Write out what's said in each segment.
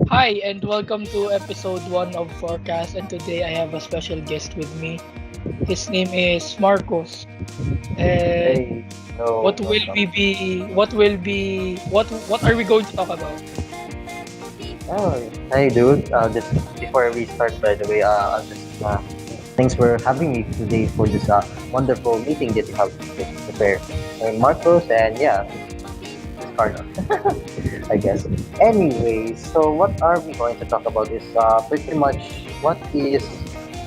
Hi, and welcome to episode 1 of Forecast. And today I have a special guest with me. His name is Marcos. And Hey, hello, welcome. what are we going to talk about? Oh, hey, dude. Just before we start, by the way, thanks for having me today for this wonderful meeting that you have prepared. I'm Marcos, and yeah, let's start on, I guess. Anyway, so what are we going to talk about is pretty much what is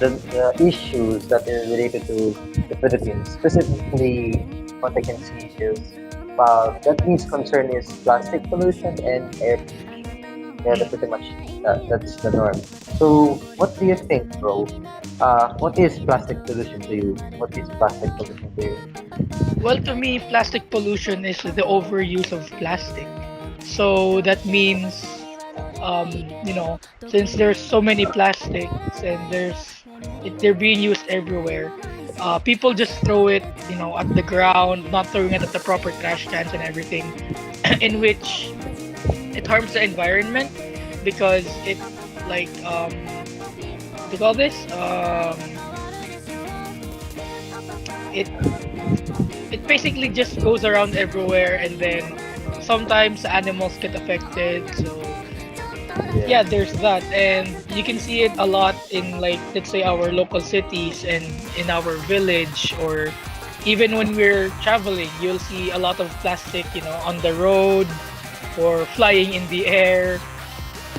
the issues that is related to the Philippines. Specifically, what I can see is that means concern is plastic pollution and air pollution. Yeah, that's pretty much that's the norm. So, what do you think, bro? What is plastic pollution to you? What is plastic pollution to you? Well, to me, plastic pollution is the overuse of plastic. So that means, um, you know, since there's so many plastics and they're being used everywhere, people just throw it, at the ground, not throwing it at the proper trash cans and everything, in which it harms the environment because it, like, what do you call this? It it basically just goes around everywhere, and then sometimes animals get affected. So Yeah, yeah, there's that, and you can see it a lot in, like, let's say, our local cities and in our village, or even when we're traveling, you'll see a lot of plastic, on the road or flying in the air.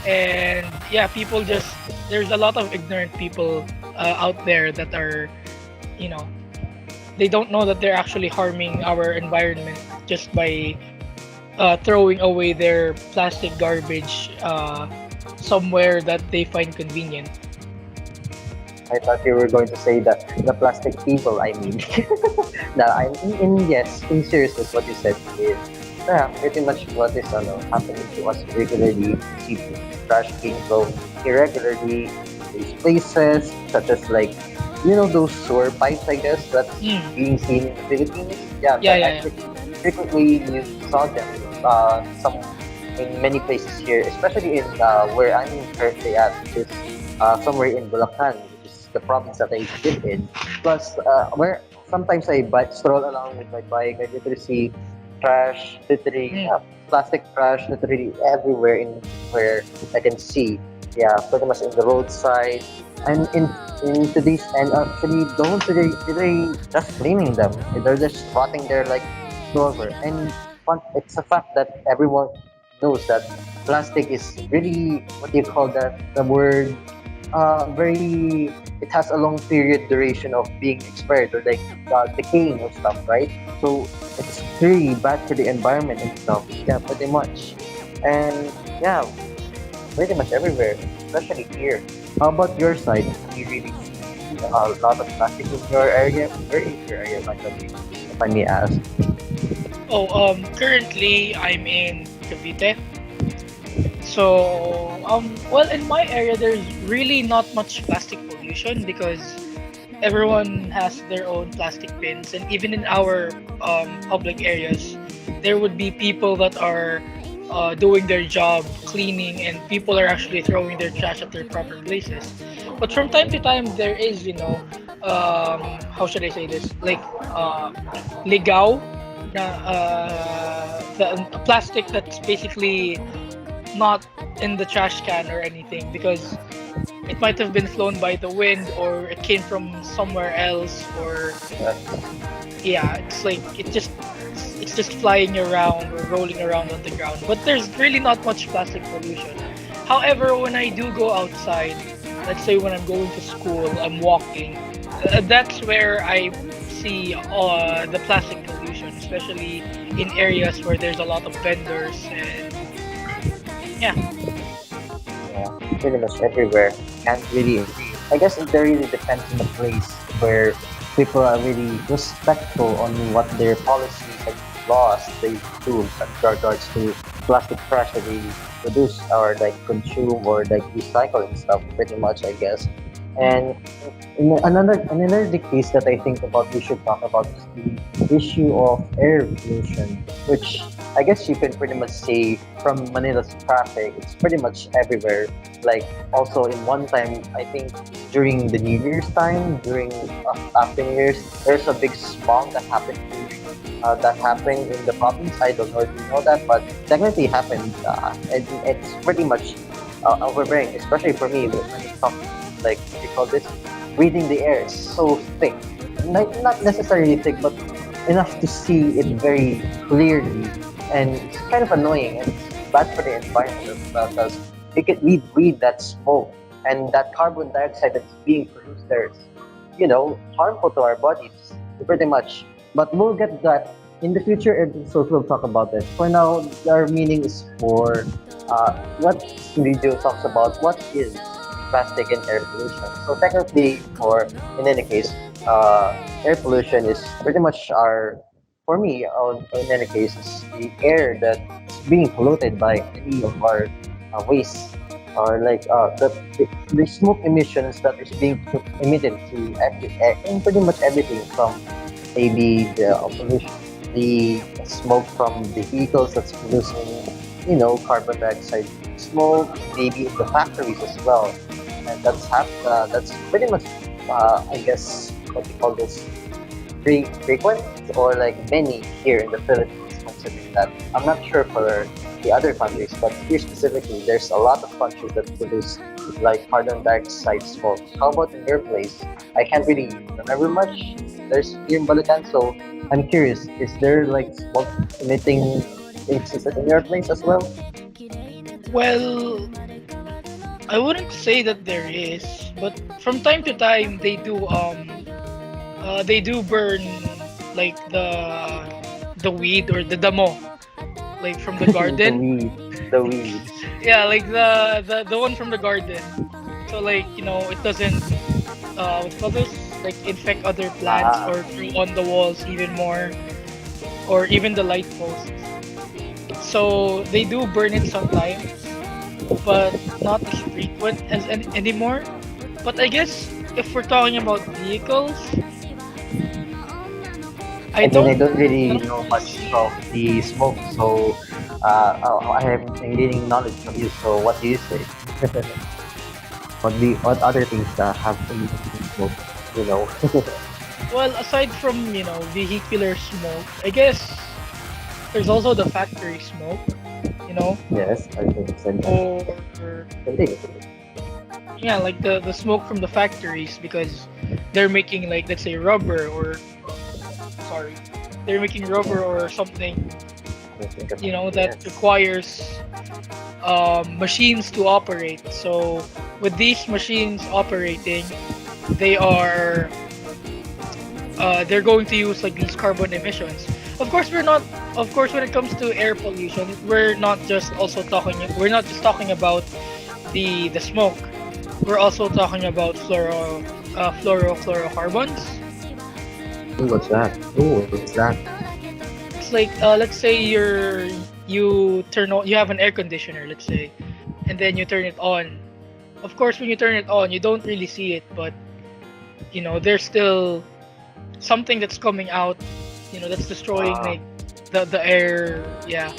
And yeah, people yeah, just there's a lot of ignorant people out there that are, you know they don't know that they're actually harming our environment just by throwing away their plastic garbage somewhere that they find convenient. I thought you were going to say that the plastic people. I mean, no, yes, in seriousness, what you said is yeah, pretty much what is happening to us regularly. See trash being thrown irregularly in these places, such as like those sewer pipes, I guess that's Mm. being seen in the Philippines. Yeah, Yeah, I yeah, frequently you saw them some in many places here, especially in where I'm currently at, which is somewhere in Bulacan, which is the province that I live in. Plus, where sometimes stroll along with my bike, I literally see trash, literally yeah. plastic trash, literally everywhere in where I can see. Yeah, pretty much in the roadside. And in today's and actually don't really just cleaning them. They're just rotting there like forever. And it's a fact that everyone knows that plastic is really what do you call that? The word very it has a long period duration of being expired or like decaying or stuff, right? So it's really bad for the environment and stuff. Yeah, pretty much. And yeah, pretty much everywhere, especially here. How about your side? Do you really see a lot of plastic in your area? Where is your area, by the way, if I may ask? Oh, currently I'm in Cavite. So, well, in my area, there's really not much plastic pollution because everyone has their own plastic bins, and even in our public areas, there would be people that are doing their job cleaning, and people are actually throwing their trash at their proper places. But from time to time, there is, how should I say this, like, ligaw, na the plastic that's basically not in the trash can or anything, because it might have been flown by the wind, or it came from somewhere else, or yeah, it's just flying around or rolling around on the ground. But there's really not much plastic pollution. However, when I do go outside, let's say when I'm going to school, I'm walking, that's where I see the plastic pollution, especially in areas where there's a lot of vendors. And yeah. Yeah, pretty much everywhere. Can't really. I guess it really depends on the place where people are really respectful on what their policies and laws they do with regards to plastic trash that they produce or like consume or like recycle and stuff. Pretty much, I guess. And in another the case that I think about we should talk about is the issue of air pollution, which I guess you can pretty much say from Manila's traffic, it's pretty much everywhere. Like also in one time, I think during the New Year's time, during after New Year's, there's a big smog that happened in the province. I don't know if you know that, but definitely happened. And it's pretty much overbearing, especially for me when it comes like what you call this, breathing the air is so thick. Not necessarily thick, but enough to see it very clearly, and it's kind of annoying and it's bad for the environment as well because we breathe that smoke and that carbon dioxide that's being produced there is, harmful to our bodies pretty much. But we'll get that in the future episodes. We'll talk about it. For now, our meaning is for what video talks about what is plastic and air pollution. So technically, for in any case, air pollution is pretty much for me, in any case, is the air that's being polluted by any of our waste or like the smoke emissions that is being emitted to in pretty much everything from maybe the pollution, the smoke from the vehicles that's producing, carbon dioxide smoke, maybe in the factories as well, and that's pretty much, I guess, what you call this, frequent or like many here in the Philippines. Considering that, I'm not sure for the other countries, but here specifically, there's a lot of countries that produce like carbon dioxide smoke. How about in your place? I can't really remember much. There's here in Bulacan, so I'm curious. Is there like smoke emitting instances in your place as well? Well, I wouldn't say that there is, but from time to time they do burn like the weed or the damo, like from the the garden. weed, the weed. Yeah, like the one from the garden. So like it doesn't what do you call this, like infect other plants Ah, or throw on the walls even more, or even the light posts. So they do burn it sometimes, but not as frequent as anymore. But I guess if we're talking about vehicles, I again, I don't don't I really don't know really much see of the smoke, so I am gaining knowledge from you. So, what do you say? What other things have emitting smoke? You know. well, aside from vehicular smoke, I guess there's also the factory smoke, you know, Yes, I think it's an or continue. yeah, like the smoke from the factories because they're making like let's say rubber or sorry, they're making rubber or something I think about that yes. requires machines to operate. So with these machines operating, they are they're going to use like these carbon emissions. Of course, we're not. Of course, when it comes to air pollution, we're not just talking about the smoke. We're also talking about fluorocarbons. Ooh, what's that? Ooh, what's that? It's like let's say you have an air conditioner, let's say, and then you turn it on. Of course, when you turn it on, you don't really see it, but there's still something that's coming out, that's destroying Ah, like the air. Yeah,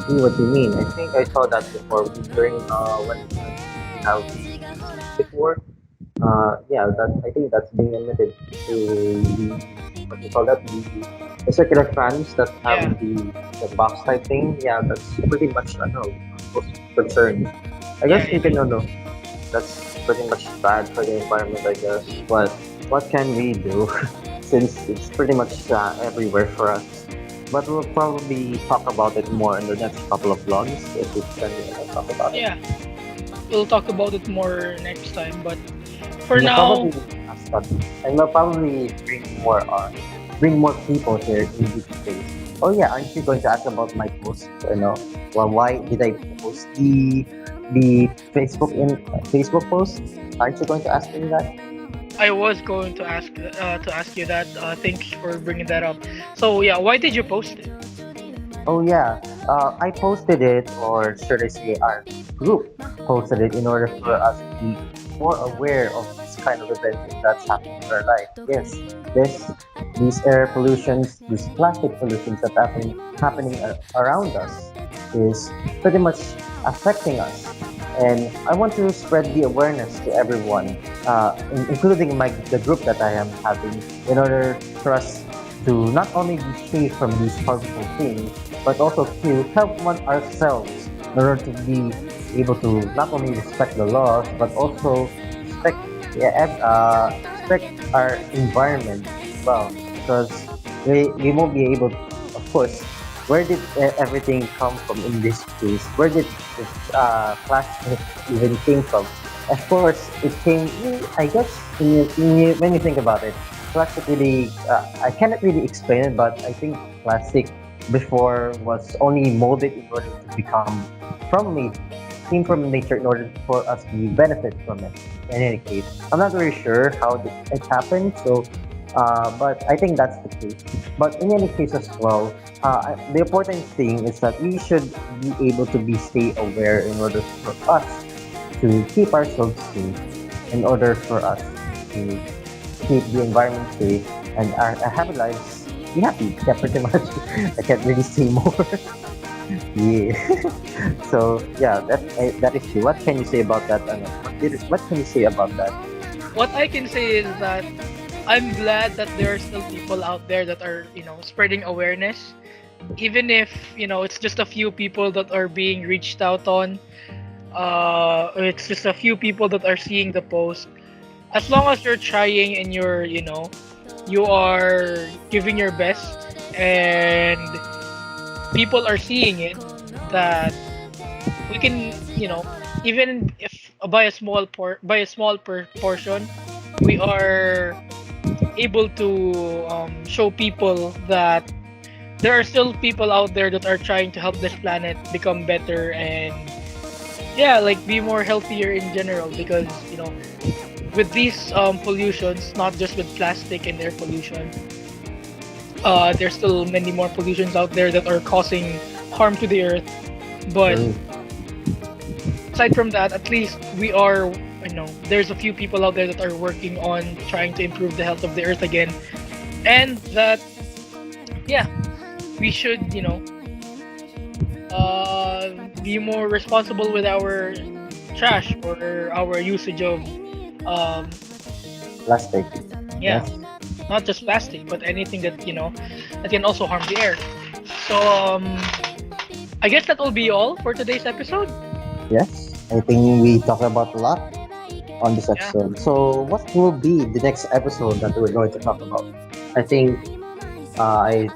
see what you mean. I think I saw that before during when we have before. Yeah, I think that's being limited to the what do you call that? The circular fans that have yeah, the box type thing. Yeah, that's pretty much I know most concern. I yeah, guess you it can is. know that's pretty much bad for the environment. I guess, but what can we do since it's pretty much everywhere for us? But we'll probably talk about it more in the next couple of vlogs if we can talk about it. Yeah, we'll talk about it more next time. But for And we'll now, probably ask that. And we'll probably bring more people here in this space. Oh yeah, aren't you going to ask about my post? Well, why did I post the Facebook post? Aren't you going to ask me that? I was going to ask you that. Thanks for bringing that up. So yeah, why did you post it? Oh yeah, I posted it, or should I say, our group posted it in order for Yeah, us more aware of this kind of events that's happening in our life. Yes, this these air pollutions, these plastic pollutions that happening around us is pretty much affecting us. And I want to spread the awareness to everyone, including the group that I am having, in order for us to not only be safe from these harmful things, but also to help one ourselves in order to be able to not only respect the laws, but also respect, respect our environment as well. Because we won't be able, of course, where did everything come from in this case? Where did this plastic even came from? Of course, it came, I guess, when you think about it, plastic really, I cannot really explain it, but I think plastic before was only molded in order to become from nature, came from nature in order for us to benefit from it. In any case, I'm not very sure how it happened, so but I think that's the case. But in any case as well, the important thing is that we should be able to be stay aware in order for us to keep ourselves safe, in order for us to keep the environment safe and our happy lives be happy. Yeah, pretty much. I can't really say more. Yeah. So yeah, that is true. What can you say about that? Ano? What can you say about that? What I can say is that I'm glad that there are still people out there that are, spreading awareness. Even if, it's just a few people that are being reached out on, it's just a few people that are seeing the post. As long as you're trying and you are giving your best and people are seeing it, that we can, even if by a portion, we are able to show people that there are still people out there that are trying to help this planet become better and yeah, like be more healthier in general. Because with these pollutions, not just with plastic and air pollution, there's still many more pollutions out there that are causing harm to the earth. But Mm, aside from that, at least we are, there's a few people out there that are working on trying to improve the health of the earth again, and that, yeah, we should, be more responsible with our trash or our usage of, um, plastic. yeah, Yes. not just plastic, but anything that, that can also harm the air. So, I guess that will be all for today's episode. Yes. I think we talked about a lot on this Yeah. episode. So, what will be the next episode that we're going to talk about? I think I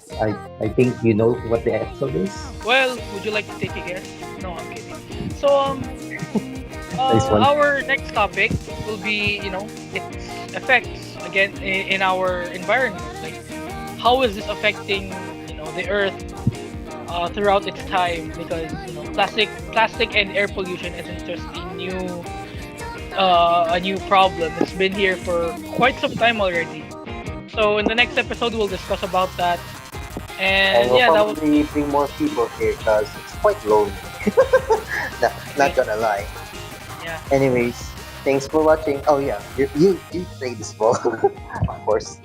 think you know what the episode is. Well, would you like to take a guess? No, I'm kidding. So, Nice one. our next topic will be, its effects again in our environment. Like, how is this affecting, the Earth throughout its time? Because plastic and air pollution isn't just a new problem. It's been here for quite some time already. So in the next episode, we'll discuss about that. And And we'll yeah, that was probably bring more people here because it's quite lonely. Not okay. gonna lie. Yeah. Anyways, thanks for watching. Oh yeah, you play this ball, of course.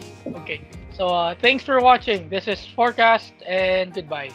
Okay. So thanks for watching. This is Forecast and goodbye.